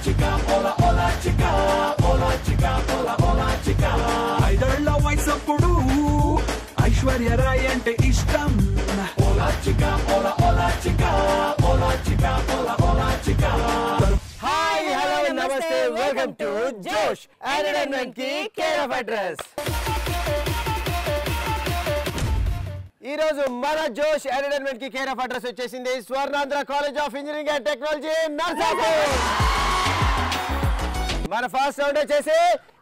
chica, hola hola chica, hola chica, hola hola chica. ఐదళ్ళ వయసప్పుడు Aishwarya Roy అంటే ఇష్టం. Hola chica, hola hola chica, hola chica, hola hola chica. Hi, hello, namaste, welcome to Josh Entertainment की care of address. ఈ రోజు మన జోష్ entertainment కి care of address వచ్చేసింది Swarnandhra college of engineering and technology Narsapur. మన ఫస్ట్ రౌండ్ వచ్చేసి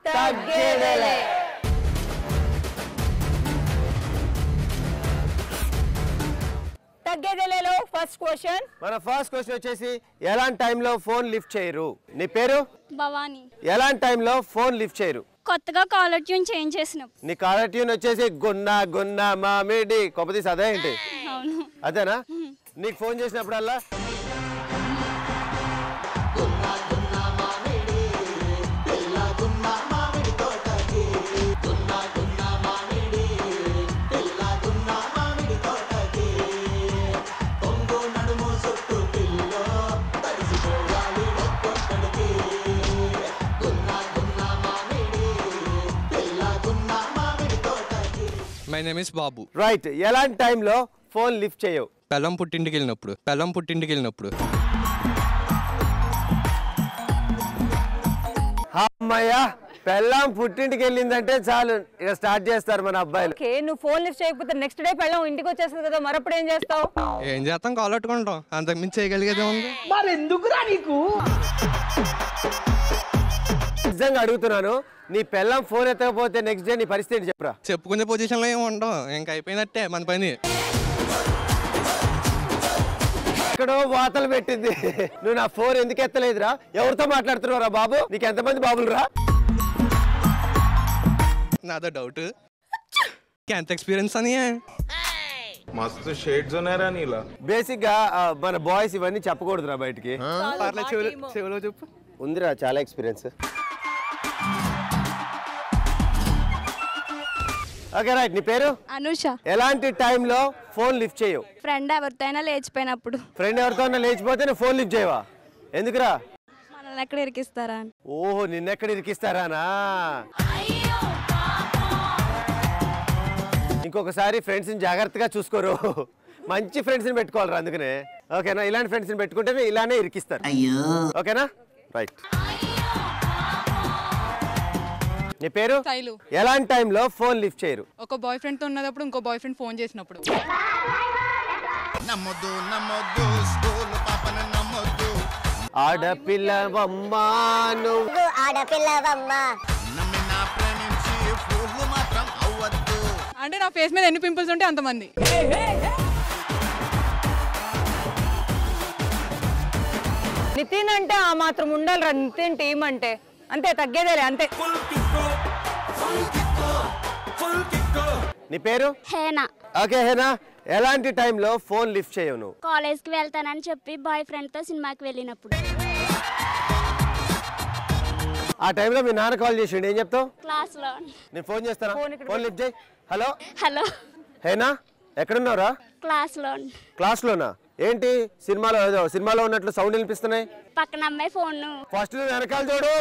తగ్గేదేలే. తగ్గేదేలేలో ఫస్ట్ క్వశ్చన్. మన ఫస్ట్ క్వశ్చన్ వచ్చేసి ఎలాంటి టైంలో ఫోన్ లిఫ్ట్ చేయరు? నీ పేరు? భవాని. ఎలాంటి టైంలో ఫోన్ లిఫ్ట్ చేయరు? కొత్తగా కాలర్ ట్యూన్ చేంజ్ చేసినప్పుడు. నీ కాలర్ ట్యూన్ వచ్చేసి గున్నా గున్నా మామిడి కొప్పదీసి అదే ఏంటి? అవును. అదేనా? నీకు ఫోన్ చేసినప్పుడల్లా my name is Babu. Right. ఎలాంటి టైంలో ఫోన్ లిఫ్ట్ చేయవు? పెళ్ళం పుట్టింటికి వెళ్ళినప్పుడు. అమ్మయ్యా, పెళ్ళాం పుట్టింటికి వెళ్ళిందంటే చాలు ఇక స్టార్ట్ చేస్తారు మన అబ్బాయిలు. ఓకే, నువ్వు ఫోన్ లిఫ్ట్ చేయకపోతే నెక్స్ట్ డే పెళ్ళం ఇంటికి వచ్చేస్తుంది కదా, మరప్పుడు ఏం చేస్తావు? ఏం చేస్తాం, కాల్ పట్టుకుంటాం, అంతకు మించి చేయగలిగేదే ఉంది. నిజంగా అడుగుతున్నాను, నీ పెళ్ళాం ఫోన్ ఎత్తకపోతే నెక్స్ట్ డే నీ పరిస్థితి చెప్పరా? చెప్పుకునే పొజిషన్లో ఏమి ఉండవు, ఇంకా అయిపోయినట్టే మన పని. ఎక్కడో వాతలు పెట్టింది. నువ్వు నా ఫోన్ ఎందుకు ఎత్తలేదురా? ఎవరితో మాట్లాడుతున్నావురా బాబు? నీకు ఎంతమంది బాబులురా? నాదో డౌట్, ఎంత ఎక్స్పీరియన్స్ అని. మస్తు షేడ్స్ ఉన్నారా నీలా? బేసిక్ గా మన బాయ్స్ ఇవన్నీ చెప్పకూడదురా బయటికి. చెవులో చెప్పు. ఉందిరా చాలా ఎక్స్పీరియన్స్. Okay right. నీ పేరు? అనుష. ఎలాంటి టైంలో ఫోన్ లిఫ్ట్ చేయవు? ఫ్రెండ్ ఎవరితో అయినా లేచిపోయినప్పుడు. ఫ్రెండ్ ఎవరితో లేచిపోతే నువ్వు ఫోన్ లిఫ్ట్ చేయవా? ఎందుకురా? మనల్ని ఎక్కడ ఇరికిస్తారా అని. ఓహో, నిన్నెక్కడ ఇరికిస్తారానా? ఇంకొకసారి ఫ్రెండ్స్ ని జాగ్రత్తగా చూసుకోరు. మంచి ఫ్రెండ్స్ ని పెట్టుకోవాలరా, అందుకనే. ఓకేనా? ఇలాంటి ఫ్రెండ్స్ ని పెట్టుకుంటే ఇలానే ఇరికిస్తారు. ఓకేనా? రైట్. నీ పేరు? శైలు. ఎలాంటి టైంలో ఫోన్ లిఫ్ట్ చేయరు? ఒక బాయ్ ఫ్రెండ్ తో ఉన్నప్పుడు ఇంకో బాయ్ ఫ్రెండ్ ఫోన్ చేసినప్పుడు. ఆడపిల్లవమ్మా అంటే నా ఫేస్ మీద ఎన్ని పింపుల్స్ ఉంటే అంతమంది. నితిన్ అంటే ఆ మాత్రం ఉండాలిరా. నితిన్ టీం అంటే అంతే, తగ్గేదేలే అంతే. నీ పేరు? హేనా. ఓకే హేనా, ఎలాంటి టైంలో ఫోన్ లిఫ్ట్ చేయవు నువ్వు? కాలేజ్కి వెళ్తానని చెప్పి బాయ్ ఫ్రెండ్తో సినిమాకి వెళ్ళినప్పుడు. ఆ టైంలో మీ నాన్న కాల్ చేసిండు, ఏం చెప్తావు? క్లాస్లో. నేను ఫోన్ చేస్తాను, ఫోన్ లిఫ్ట్ చేయి. Hello hello. హేనా, ఎక్కడున్నారా? క్లాస్లో. క్లాస్లోనా? ఏంటి సినిమాలో ఉన్నట్లు సౌండ్ వినిపిస్తున్నాయి? పక్కన అమ్మాయి ఫోన్. ఫస్ట్ నువ్వు వెనకాల చూడు.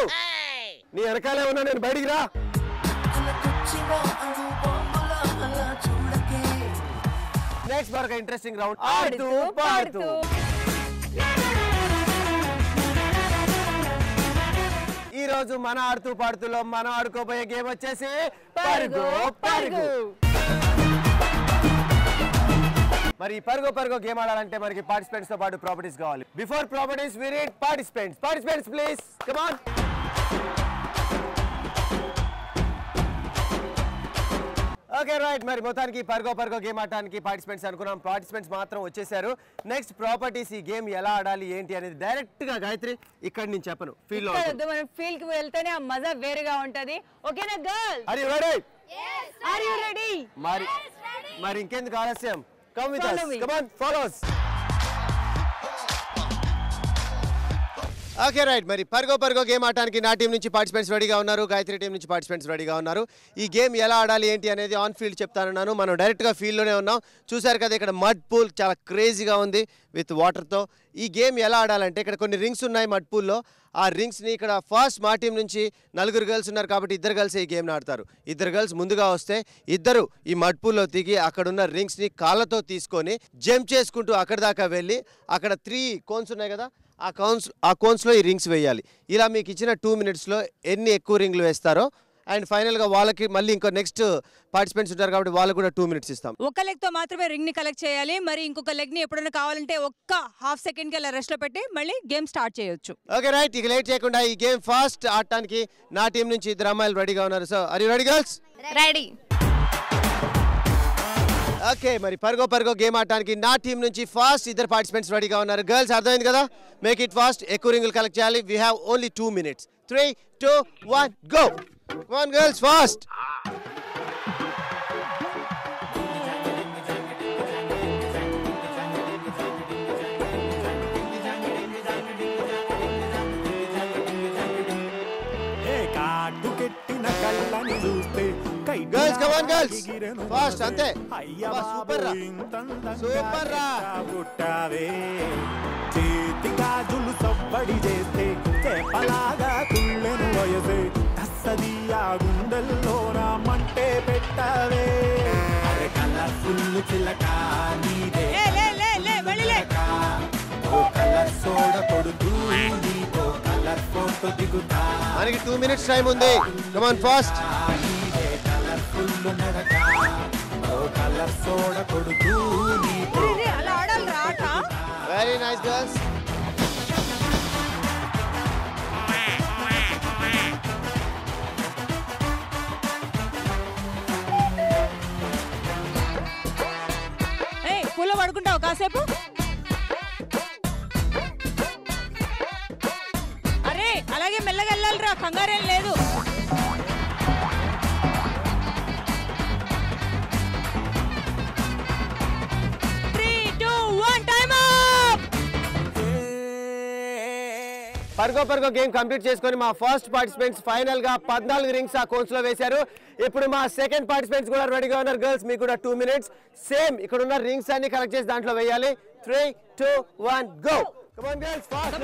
నీ వెనకాలే ఉన్నా, నేను బయటికి రా. నెక్స్ట్ మరొక ఇంట్రెస్టింగ్ రౌండ్, ఆడుతూ పాడుతూ. ఈ రోజు మన ఆడుతూ పాడుతూలో మనం ఆడుకోబోయే గేమ్ వచ్చేసి పరుగు పరుగు. మరి పరుగు పరుగు గేమ్ ఆడాలంటే మనకి పార్టిసిపెంట్స్ తో పాటు ప్రాపర్టీస్ కావాలి. Before properties we need participants. Participants please come on. Okay right. మరి మొత్తానికి పరుగో గేమ్ ఆడటానికి పార్టిసిపెంట్స్ అనుకున్నాం. పార్టిసిపెంట్స్ మాత్రం వచ్చేసారు. నెక్స్ట్ ప్రాపర్టీస్, ఈ గేమ్ ఎలా ఆడాలి ఏంటి అనేది డైరెక్ట్ గా గాయత్రి ఇక్కడ నేను చెప్పను, ఫీల్డ్ లో మనం ఫీల్డ్ కి వెళ్తేనే ఆ మజా వేరేగా ఉంటది. ఓకేనా girls? Are you ready? Are you ready? మరి ఇంకెందుకు ఆలస్యం? Come with us, come on, follow us. Okay right, మరి పర్గో గేమ్ ఆడటానికి నా టీం నుంచి పార్టిసిపెంట్స్ రెడీగా ఉన్నారు, గాయత్రి టీం నుంచి పార్టిసిపెంట్స్ రెడీగా ఉన్నారు. ఈ గేమ్ ఎలా ఆడాలి ఏంటి అనేది ఆన్ ఫీల్డ్ చెప్తానన్నాను. మనం డైరెక్ట్గా ఫీల్డ్లోనే ఉన్నాం. చూసారు కదా, ఇక్కడ మడ్ పూల్ చాలా క్రేజీగా ఉంది విత్ వాటర్తో. ఈ గేమ్ ఎలా ఆడాలంటే ఇక్కడ కొన్ని రింగ్స్ ఉన్నాయి మడ్ పూల్లో. ఆ రింగ్స్ని ఇక్కడ ఫస్ట్ మా టీం నుంచి 4 గర్ల్స్ ఉన్నారు కాబట్టి 2 గర్ల్స్ ఈ గేమ్ని ఆడతారు. 2 గర్ల్స్ ముందుగా వస్తే ఇద్దరు ఈ మడ్ పూల్లో దిగి అక్కడున్న రింగ్స్ని కాళ్ళతో తీసుకొని జంప్ చేసుకుంటూ అక్కడి దాకా వెళ్ళి అక్కడ 3 కోన్స్ ఉన్నాయి కదా, ఆ కోన్స్లో ఈ రింగ్స్ వేయాలి. ఇలా మీకు ఇచ్చిన 2 minutesలో ఎన్ని ఎక్కువ రింగ్లు వేస్తారో అండ్ ఫైనల్గా వాళ్ళకి మళ్ళీ ఇంకో నెక్స్ట్ పార్టిసిపెంట్స్ ఉంటారు కాబట్టి వాళ్ళకు కూడా 2 minutes ఇస్తాం. ఒక లెగ్తో మాత్రమే రింగ్ని కలెక్ట్ చేయాలి. మరి ఇంకొక లెగ్ని ఎప్పుడైనా కావాలంటే ఒక్క ½ సెకండ్కి అలా రెస్ట్లో పెట్టి మళ్ళీ గేమ్ స్టార్ట్ చేయొచ్చు. ఓకే రైట్, ఇక లేట్ చేయకుండా ఈ గేమ్ ఫాస్ట్ ఆడటానికి నా టీం నుంచి 2 అమ్మాయిలు రెడీగా ఉన్నారు. So are you ready girls? Ready. Okay, మరి పర్గో గేమ్ ఆడటానికి నా టీం నుంచి ఫాస్ట్ 2 పార్టిసిపెంట్స్ రెడీగా ఉన్నారు. గర్ల్స్ అర్థమైంది కదా, మేక్ ఇట్ ఫాస్ట్. ఎక్కువ రింగులు కలెక్ట్ చేయాలి. We have only 2 minutes. 3, 2, 1 go. Come on girls, fast. Girls come on girls, fast. అంతే, సూపర్ రా, సూపర్ రా. చేతి గాజులు సవ్వడి చేస్తే చేపలాగా తుళ్ళెను వయసే తస్సదియా గుండెల్లో నా మంటే పెట్టవే. అరే కలర్ఫుల్ చిలక నీదే ఓ కలర్ సోడ కొడుతూ నీతో కలర్ ఫోటో దిగుతా. మనకి 2 minutes టైం ఉంది. Come on fast. కలర్ఫుల్ నడక ఓ కలర్ సోడ కొడుతూ నీతో. అలా ఆడాలి రా ఆట. Very nice girls. పూల పడుకుంటావు కాసేపు? అరే అలాగే మెల్లగా వెళ్ళాలిరా, కంగారేం లేదు. పర్గో గేమ్ కంప్లీట్ చేసుకొని మా ఫస్ట్ పార్టిసిపెంట్స్ ఫైనల్ గా 14 రింగ్స్ ఆ కోన్స్ లో వేశారు. ఇప్పుడు మా సెకండ్ పార్టిసిపెంట్స్ కూడా రెడీగా ఉన్నారు. గర్ల్స్ మీకు కూడా 2 minutes. సేమ్ ఇక్కడ ఉన్న రింగ్స్ అన్ని కలెక్ట్ చేసి దాంట్లో వేయాలి. 3, 2, 1 go. Come on girls, fast.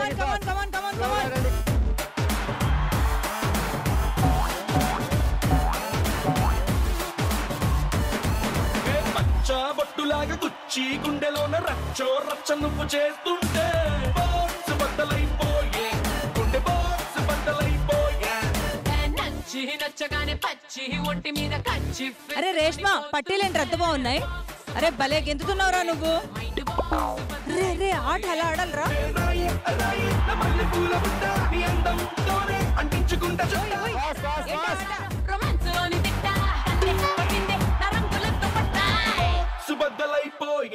పచ్చ బొట్టులాగా గుచ్చి గుండెలోన రచ్చో రచ్చ నువ్వు చేస్తుంటే బాక్స్ బద్దలైపోయే, గుండె బాక్స్ బద్దలైపోయే. నచ్చగానే పచ్చి ఒంటి మీద కచ్చి. అరే రేష్మా, పట్టీలేంటి రద్దు బాగున్నాయి. అరే భలే గెంతుతున్నావురా నువ్వు. రే ఆట అలా ఆడాలరా.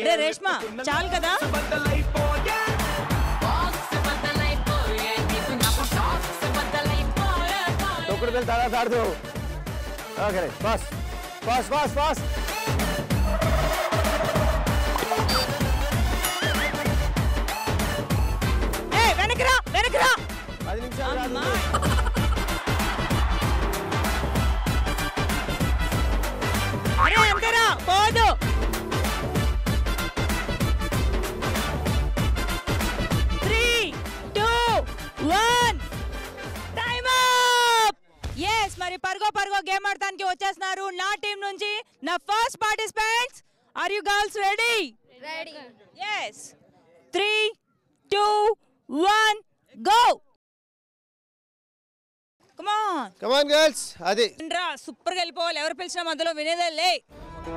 రే రేష్మా, చాలు కదా. తొక్కుడు బిళ్ళ తర్వాత ఆడుతూ. Okay fast. వెనకరా 10 నిమిషాలు రాదు. అరే అంతేరా పోదు. మరి పర్గో గేమ్ ఆడటానికి వచ్చేస్తున్నారు నా టీం నుంచి నా first participants. Are you girls ready? Ready. yes 3 2 1 go. Come on girls. అది రా, సూపర్ గా వెళ్ళిపోవాలి. ఎవరు పిలిచినా మధ్యలో వినేదే లే.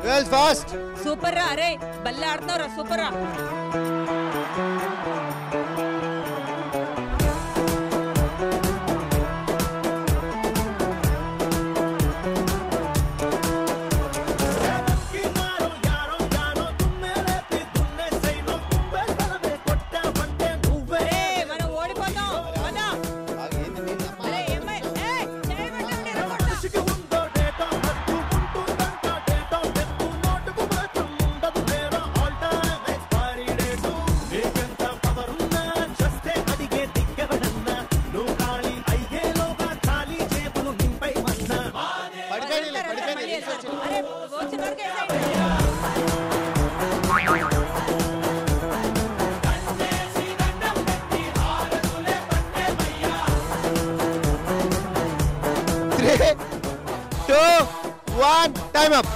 Girls fast. సూపర్ రా. అరే బల్లె ఆడుతున్నావు రా, సూపర్ రా. Time up.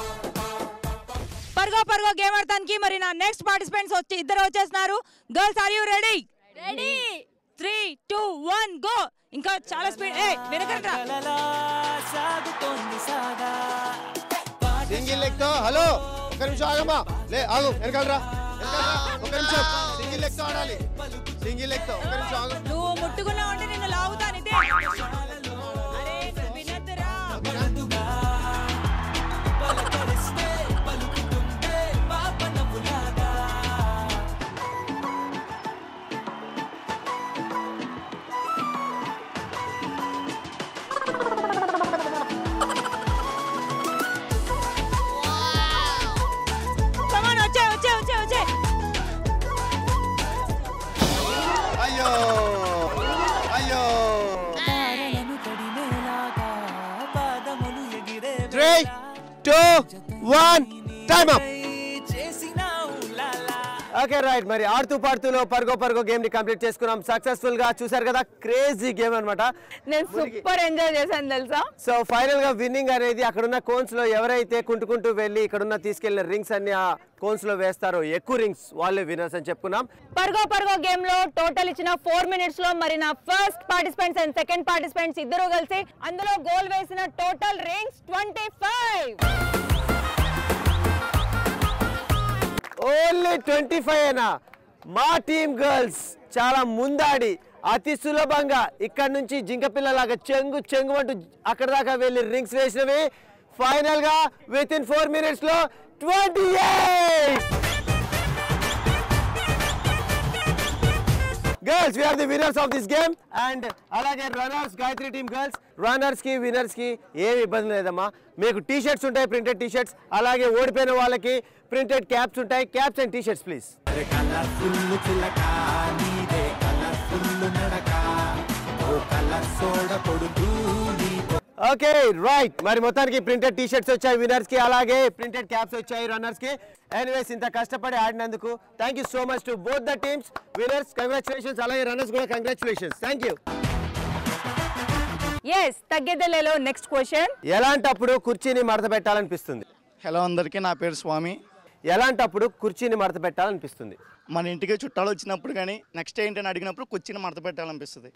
పర్గో పర్గో గేమ్ ఆడటానికి మరి నా నెక్స్ట్ పార్టిసిపెంట్స్ ఇద్దరు వచ్చేస్తున్నారు. Girls are you ready? Ready. 3 2 1 go. ఇంకా చాలా స్పీడ్. వెనకరా. సింగిల్ లెగ్ తో. హలో ఒక నిమిషం ఆగమ్మా. లే ఆగు, వెనకాలరా. ఒక నిమిషం. సింగిల్ లెగ్ తో ఆడాలి. సింగిల్ లెగ్ తో. ఒక నిమిషం ఆగు. నువ్వు ముట్టుకున్నావు అంటే నిన్ను లాగుతాను. ఇదే అరే వినద్దురా. వచ్చే. అయ్యో అయ్యో. 3 2 1 టైమ్ అప్. Okay right. మరి ఆడుతూ పాడుతూలో పర్గో పర్గో గేమ్ ని కంప్లీట్ చేసుకున్నాం సక్సెస్ఫుల్ గా. చూసారు కదా, క్రేజీ గేమ్ అన్నమాట. నేను సూపర్ ఎంజాయ్ చేశాను తెలుసా. సో ఫైనల్ గా విన్నింగ్ అనేది అక్కడున్న కోన్స్ లో ఎవరైతే కుంటుకుంటూ వెళ్ళి ఇక్కడున్న తీసుకెళ్లిన రింగ్స్ అన్ని ఆ కోన్స్ లో వేస్తారో, ఎక్కువ రింగ్స్ వాళ్ళే విన్నర్స్ అని చెప్పుకున్నాం. పర్గో పర్గో గేమ్ లో టోటల్ ఇచ్చిన 4 minutes లో మరి నా first participants and second participants ఇద్దరు కలిసి అందులో గోల్ వేసిన టోటల్ రింగ్స్ 25. ఓన్లీ 25 అయినా మా టీమ్ గర్ల్స్ చాలా ముందాడి అతి సులభంగా ఇక్కడ నుంచి జింకపిల్లలాగా చెంగు అంటూ అక్కడ దాకా వెళ్ళి రింగ్స్ వేసినవి ఫైనల్ గా విత్ ఇన్ 4 minutes లో 28. Girls, we are the winners of this game and అలాగే runners Gayatri team girls runners కి విన్నర్స్ కి ఏమి ఇబ్బంది లేదమ్మా. మీకు టీ షర్ట్స్ ఉంటాయి, ప్రింటెడ్ టీ షర్ట్స్. అలాగే ఓడిపోయిన వాళ్ళకి ప్రింటెడ్ క్యాప్స్ ఉంటాయి. Caps and T shirts please. Okay right. మరి మొత్తానికి ప్రింటెడ్ టీ షర్ట్స్ వచ్చాయి విన్నర్స్ కి, అలాగే ప్రింటెడ్ క్యాప్స్ వచ్చాయి రన్నర్స్ కి. ఎనీవేస్ ఇంత కష్టపడి ఆడినందుకు thank you so much to both the teams. Winners congratulations, అలాగే రన్నర్స్ కూడా congratulations. Thank you. yes తగ్గేదలేలో next question. ఎలాంటప్పుడు కుర్చీని మడత పెట్టాలనిపిస్తుంది? హలో అందరికీ, నా పేరు స్వామి. ఎలాంటప్పుడు కుర్చీని మడత పెట్టాలనిపిస్తుంది? మన ఇంటికి చుట్టాలు వచ్చినప్పుడు కానీ నెక్స్ట్ ఏంటని అడిగినప్పుడు కుర్చీని మడత పెట్టాలనిపిస్తుంది.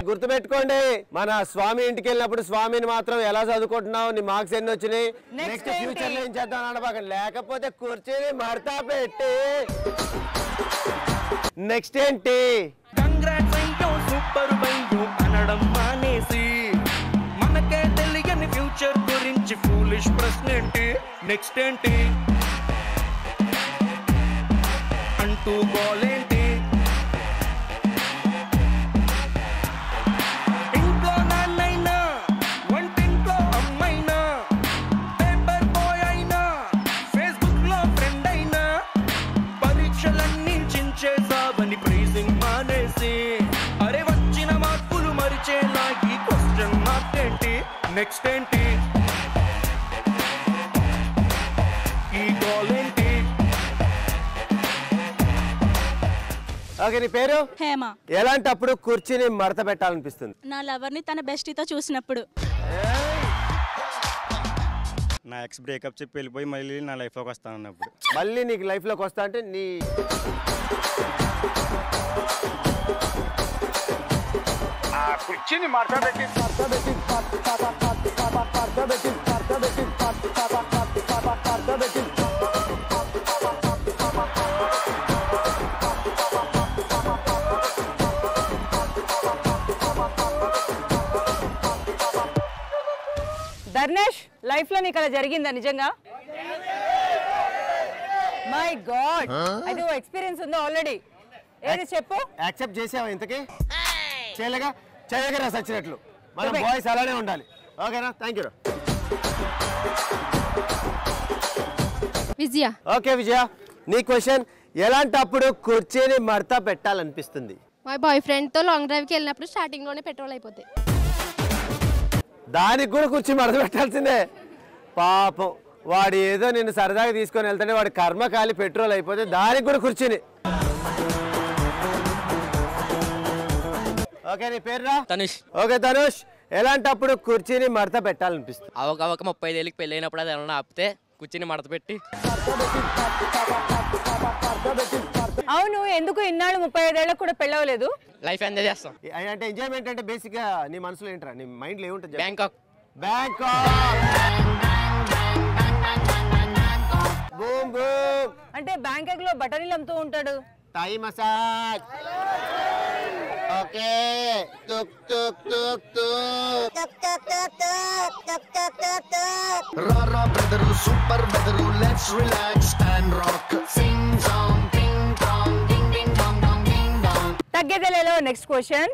గుర్తుపెట్టుకోండి, మన స్వామి ఇంటికి వెళ్ళినప్పుడు స్వామిని మాత్రం ఎలా చదువుకుంటున్నావు, నీ మార్క్స్ ఎన్ని వచ్చినాయి, నెక్స్ట్ ఫ్యూచర్ లో ఏం చేద్దాం అనబాక, లేకపోతే కుర్చీని మడత పెట్టి నెక్స్ట్ ఏంటి సూపర్ బయ్యో అనడం మానేసి మనకే తెలియని ఫ్యూచర్ గురించి ఫూలిష్ ప్రశ్న ఏంటి, నెక్స్ట్ ఏంటి అంటూ గోలేంటి. ఇంట్లో నాన్నైనా వంటింట్లో అమ్మైనా పేపర్ బాయ్ అయినా ఫేస్బుక్ లో ఫ్రెండ్ అయినా పరీక్షలన్నీ చించేసావని ప్రైజింగ్ మానేసి అరే వచ్చిన మార్కులు మరిచేలా ఈ క్వశ్చన్ మార్క్ ఏంటి, నెక్స్ట్ ఏంటి ఈ గోల్ ఏంటి. ఓకే, నీ పేరు? హేమ. ఎలాంటప్పుడు కుర్చీని మడత పెట్టాలనిపిస్తుంది? నా లవర్ని తన బెస్టీతో చూసినప్పుడు. నా ఎక్స్ బ్రేకప్ చెప్పి వెళ్ళిపోయి మళ్ళీ నా లైఫ్లోకి వస్తాను అన్నప్పుడు. మళ్ళీ నీకు లైఫ్లోకి వస్తా అంటే నీ కుర్చీని మార్చబెట్టి ధర్నేష్, లైఫ్ లో నీకు అలా జరిగిందా నిజంగా? మై గాడ్, అది ఓ ఎక్స్పీరియన్స్ ఉందో ఆల్రెడీ? ఏది చెప్పు. యాక్సెప్ట్ చేసావా ఇంతకీ? చేయగరా సచ్చినట్లు. మన బాయ్స్ అలానే ఉండాలి. ఓకేనా? Thank you. విజయ. ఓకే విజయ, నీ క్వశ్చన్. ఎలాంటప్పుడు కుర్చీని మడత పెట్టాలనిపిస్తుంది? మా బాయ్ ఫ్రెండ్తో లాంగ్ డ్రైవ్కి వెళ్ళినప్పుడు స్టార్టింగ్లోనే పెట్రోల్ అయిపోతాయి. దానికి కూడా కుర్చీ మడత పెట్టాల్సిందే. పాపం వాడు ఏదో నిన్ను సరదాగా తీసుకొని వెళ్తాడే, వాడు కర్మ కాలి పెట్రోల్ అయిపోతే దానికి కూడా కుర్చీని. ఓకే, నీ పేరురా? తనుష్. ఓకే తనుష్, ఎలాంటప్పుడు కుర్చీని మడత పెట్టాలనిపిస్తుంది? అవక 35 పెళ్ళి అయినప్పుడు అది ఏమన్నా ఆపితే కూర్చొని మడత పెట్టి. అవును, ఎందుకు ఇన్నాళ్ళు 35 ఏళ్ళకు కూడా పెళ్ళవలేదు? లైఫ్ ఎంజాయ్ చేస్తాం. అంటే ఎంజాయ్మెంట్ అంటే బేసిక్ గా నీ మనసులో ఏంట్రా, నీ మైండ్ లో ఏముంటుంది? బ్యాంకాక్. బూమ్ బూమ్ అంటే బ్యాంకాక్ లో బఠానీలు అమ్ముతూ ఉంటాడు. Thai massage. Okay tuk tuk tuk tuk రా రా brother super brother let's relax and rock sing song ting tang ding ding dong dong ding dong. తగ్గేదేలేలో నెక్స్ట్ క్వశ్చన్.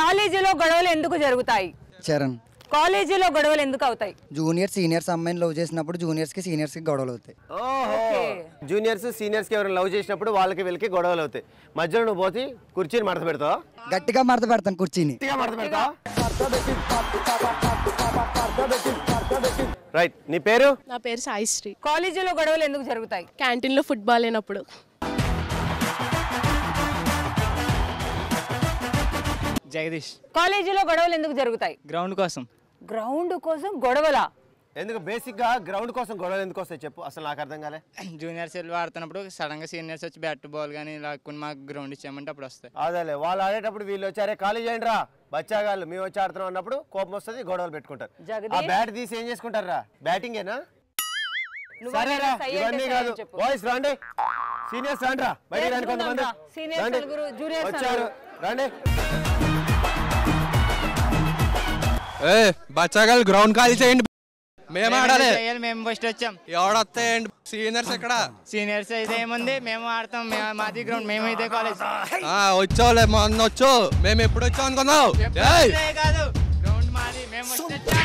కాలేజీలో గొడవలు ఎందుకు జరుగుతాయి? చరణ్. కాలేజీలో గొడవలు ఎందుకు అవుతాయి? జూనియర్ సీనియర్స్ అమ్మాయిని లవ్ చేసినప్పుడు జూనియర్స్ కి సీనియర్స్ కి గొడవలు అవుతాయి. జూనియర్స్ సీనియర్స్ కి ఎవరైనా లవ్ చేసినప్పుడు వాళ్ళకి వీళ్ళకి గొడవలు అవుతాయి. మధ్యలో నువ్వు పోతే కుర్చీని మడత పెడతావా? గట్టిగా మడత పెడతాను కుర్చీని. రైట్. నీ పేరు? నా పేరు సాయిశ్రీ. కాలేజీలో గొడవలు ఎందుకు జరుగుతాయి? క్యాంటీన్లో ఫుట్బాల్ అయినప్పుడు. జగదీష్. కాలేజీలో గొడవలు ఎందుకు జరుగుతాయి? గ్రౌండ్ కోసం. గ్రౌండ్ కోసం గొడవలా? ఎందుకు బేసిక్ గా గ్రౌండ్ కోసం గొడవలు ఎందుకు వస్తాయి చెప్పు, అసలు నాకు అర్థం కాలే. జూనియర్స్ వెళ్ళి ఆడుతున్నప్పుడు సడన్ గా సీనియర్స్ వచ్చి బ్యాట్ బాల్ కానీ లాక్కుని మాకు గ్రౌండ్ ఇచ్చామంటే అప్పుడు వస్తాయి. అదేలే, వాళ్ళు ఆడేటప్పుడు వీళ్ళు వచ్చారే కాలేజ్ అయ్యండి రా బచ్చాగాళ్ళు మేము వచ్చి ఆడుతున్నాం అన్నప్పుడు కోపం వస్తుంది, గొడవలు పెట్టుకుంటారు. ఆ బ్యాట్ తీసి ఏం చేసుకుంటారు రా? బ్యాటింగేనా? సరేరా, ఇవన్నీ కాదు. బాయ్స్ రండి, సీనియర్స్ రండి రా, బయటికి రండి, కొంతమంది వచ్చారు, రండి. బచ్చాగాళ్ళు గ్రౌండ్ ఖాళీ చేయండి, మేము ఆడాలి. మేము ఫస్ట్ వచ్చాం. ఎవడొస్తాయండి? సీనియర్స్ ఎక్కడ? సీనియర్స్ అయితే ఏముంది, మేము ఆడతాం, మాది గ్రౌండ్, మేము ఇదే కాలేజ్. వచ్చావులే, మొన్న వచ్చు, మేము ఎప్పుడు వచ్చాం అనుకున్నావు? కాదు, గ్రౌండ్ మాది, మేము వచ్చాం.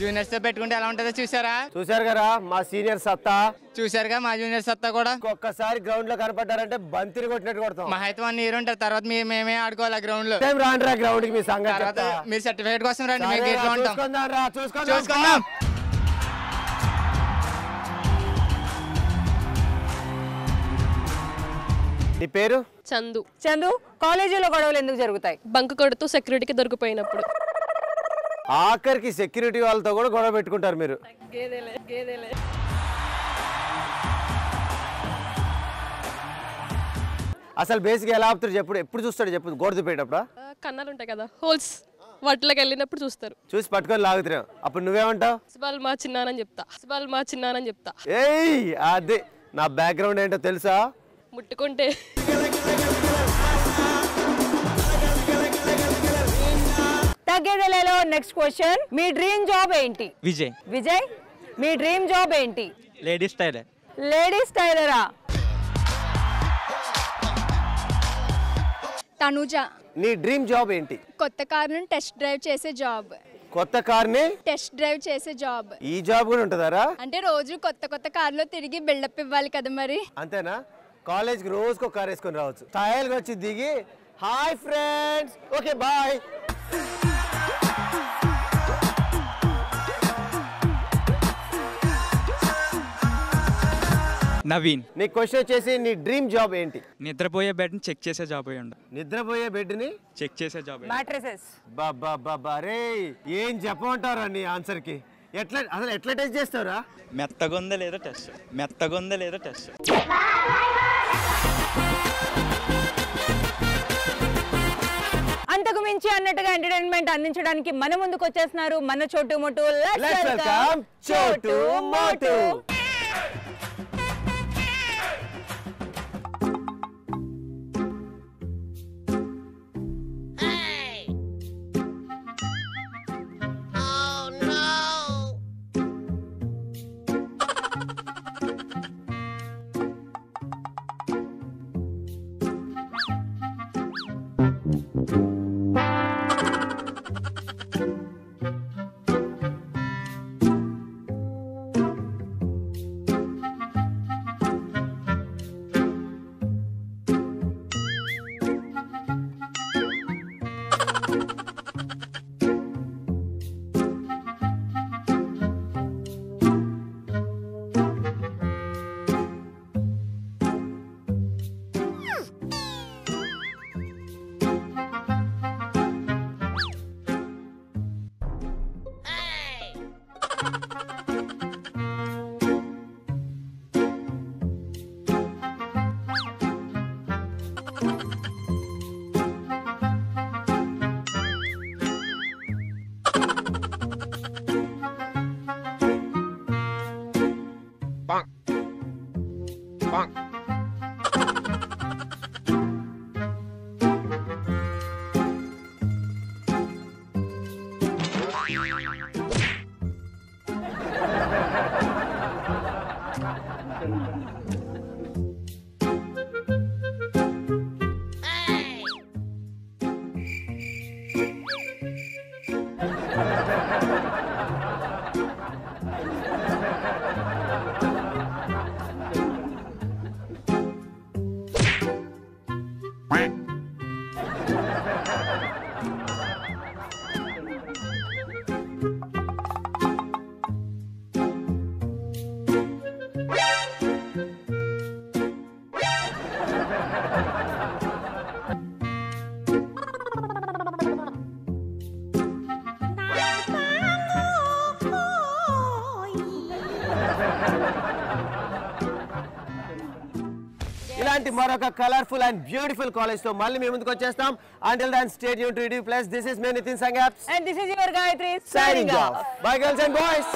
జూనియర్స్ తో పెట్టుకుంటే ఎలా ఉంటుందో చూసారా? చూసారు కదా మా సీనియర్ సత్తా, చూసారుగా మా జూనియర్ సత్తా కూడా. ఒక్కసారి గ్రౌండ్ లో కనపడ్డారంటే బంతిని కొట్టినట్టు కొడతాం. మా అయితే 1 ఇయర్ ఉంటారు, తర్వాత మేమే ఆడుకోవాలి గ్రౌండ్ లో. రాండి రా గ్రౌండ్ కి, మీ సంగతి మీరు సర్టిఫికేట్ కోసం రండి, మేము గేట్ లో ఉంటాం. చూసుకుందాం. నీ పేరు? చందు. చందు, కాలేజీలో గొడవలు ఎందుకు జరుగుతాయి? బంక్ కొడుతూ సెక్యూరిటీకి దొరికిపోయినప్పుడు. ఆఖరికి సెక్యూరిటీ వాళ్ళతో కూడా గొడవ పెట్టుకుంటారు మీరు. అసలు బేసిక్ ఎలా ఆపుతారు చెప్పు, ఎప్పుడు చూస్తాడు చెప్పు? గోడ దుప్పేటప్పుడు కన్నాలు ఉంటాయి కదా, హోల్స్, వాటిలోకి వెళ్ళినప్పుడు చూస్తారు. చూసి పట్టుకొని లాగుతున్నావు, అప్పుడు నువ్వేమంటావు? సిబాల్ మా చిన్నానని చెప్తా. ఏయ్ అదే నా బ్యాక్గ్రౌండ్ ఏంటో తెలుసా? ముట్టుకుంటే. తగ్గేదేలేలో నెక్స్ట్ క్వశ్చన్. మీ డ్రీమ్ జాబ్ ఏంటి? విజయ్. విజయ్, మీ డ్రీమ్ జాబ్ ఏంటి? Ladies tailor. లేడీస్ టైలరా? తనుజ. నీ డ్రీమ్ జాబ్ ఏంటి? కొత్త కారును టెస్ట్ డ్రైవ్ చేసే జాబ్. కొత్త కార్ని టెస్ట్ డ్రైవ్ చేసే జాబ్. ఈ జాబ్ కూడా ఉంటుందారా? అంటే రోజు కొత్త కార్లో తిరిగి బిల్డప్ ఇవ్వాలి కదా మరి. అంతేనా? కాలేజ్కి రోజుకో కార్ వేసుకొని రావచ్చు, స్టైల్గా వచ్చి దిగి hi friends, okay bye. Naveen. నీ క్వశ్చన్ వచ్చేసి నీ డ్రీమ్ జాబ్ ఏంటి? నిద్రపోయే బెడ్ ని చెక్ చేసే జాబ్ అయ్యి ఉండాలి. నిద్రపోయే బెడ్ ని చెక్ చేసే జాబ్. మ్యాట్రెసెస్. బాబా రే, ఏం చెప్పమంటారా నీ ఆన్సర్ కి? అసలు ఎట్లా టెస్ట్ చేస్తావురా? మెత్తగుందా లేదా టెస్ట్. అంతకు మించి అన్నట్టుగా ఎంటర్టైన్మెంట్ అందించడానికి మన ముందుకు వచ్చేస్తున్నారు మన చోటు మోటు. లెట్స్ వెల్కమ్ చోటు మోటు. ఇలాంటి మరొక కలర్ఫుల్ అండ్ బ్యూటిఫుల్ కాలేజ్ తో మళ్ళీ మేము ముందుకు వచ్చేస్తాం. Until then, stay tuned to ETV Plus. This is me, Nitin Sangaps. And this is your Gayatri signing off. Bye girls and boys.